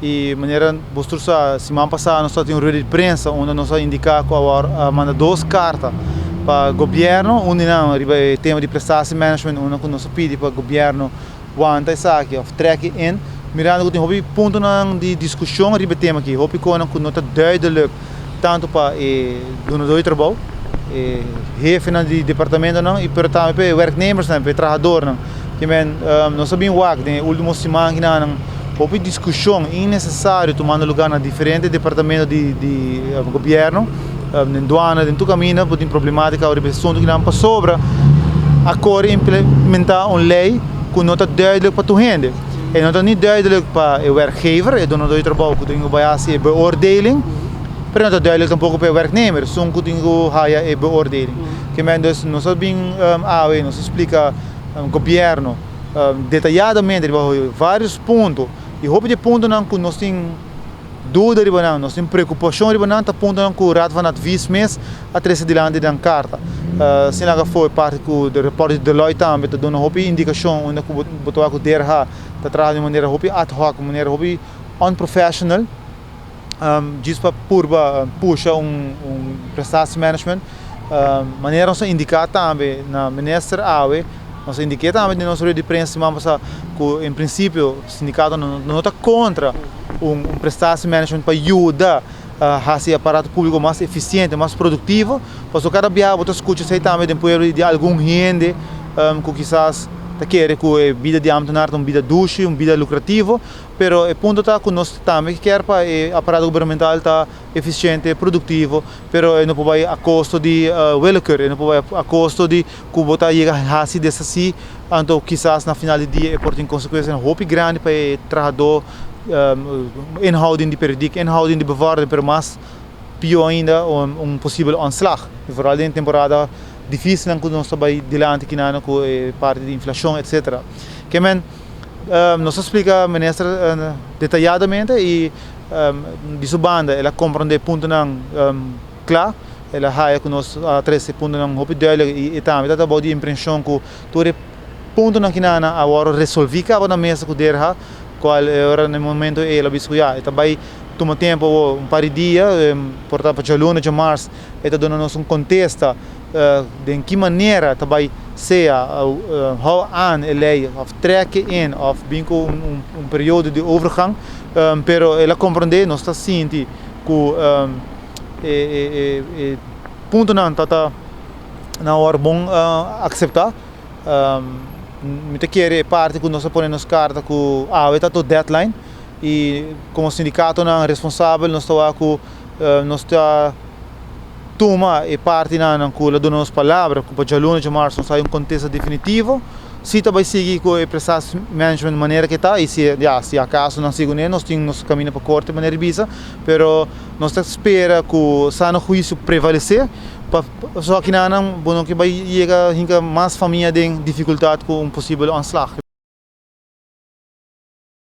E maneira mostrar semana passada nós tínhamos uma rede de prensa onde nós indicamos que manda 2 cartas para o governo, uma não, tema de prestação management, uma que nós pedimos para o governo aguenta isso aqui, track in, mirando que tem ponto de discussão sobre o tema aqui, hopi que nós duidelijk tanto para o donador de trabalho, chefe de departamento não, e para também werknemers não, para trabalhador não, que nós sabemos que na última semana que não houve discussão innecessária tomando lugar na diferentes departamentos de governo, na aduana, em todo caminho, por problemática ou assunto que não passou sobre agora implementar uma lei que não está duidelijk para a gente. E não está nem duidelijk para o werkgever, e donador de trabalho que tem que fazer beoordeling, mas não está duidelijk tampouco para o werknemer, só que tem que fazer beoordeling. Que nós sabemos, nós explica o governo detalhadamente vários pontos. E houve de ponto que nós temos dúvida, nós temos preocupação, está ponto que o rato vai 20 meses a 13 diante da carta. Se não foi parte do repórter de Deloitte também, está dando uma indicação onde botou a DRH, está trazendo de maneira ad hoc, de maneira unprofessional, diz para puxa prestação management, maneira nós indicar também na ministra Awe. Nós indicamos também na nossa rede de prensa que, em princípio, o sindicato não está contra prestação management para ajudar a fazer o aparato público mais eficiente, mais produtivo, porque cada dia você escuta também de algum gente que quizás quer que a vida de ambulante uma vida dulce, uma vida lucrativa, mas o ponto está que nós também quer para o aparato governamental estar eficiente, produtivo, mas não pode a custo de welcome, não pode a custo de que você chega a fazer dessa assim, então quizás na final do dia pode ter consequências muito grandes para o trabalhador, inhouding de periodiek, inhouding de bewaarde, mas mais pior ainda possível ontslag, vooral in temporada difícil que nós estamos diante com a parte de inflação, etc. Que nós explica a ministra detalhadamente e de sua banda ela compreende ponto não claro, ela raia que nós a 13 ponto não hope duidelijk e também está bom de impressão que todo ponto não que agora resolvi acaba na mesa com DRH, qual era no momento ela biscuia, está bem toma tempo par de dias, portanto para Luna de março, está dando nos contexto de que maneira também seja how aan a lei of track in of bem período de overgang, pero ela compreende nós está sentindo que ponto não está na hora bom aceitar, muita querer parte que nós ponemos carta que está todo deadline e como sindicato não responsável nós está toma e parte na cula do nosso palavra que para aluno de março sai contexto definitivo se também seguir com o processo management de maneira que está e se acaso não sigo nós temos nosso caminho para corte de maneira visa, pero nós espera que o sano juízo prevalecer só que não bom que vai chegar mais família tem dificuldade com possível ontslag.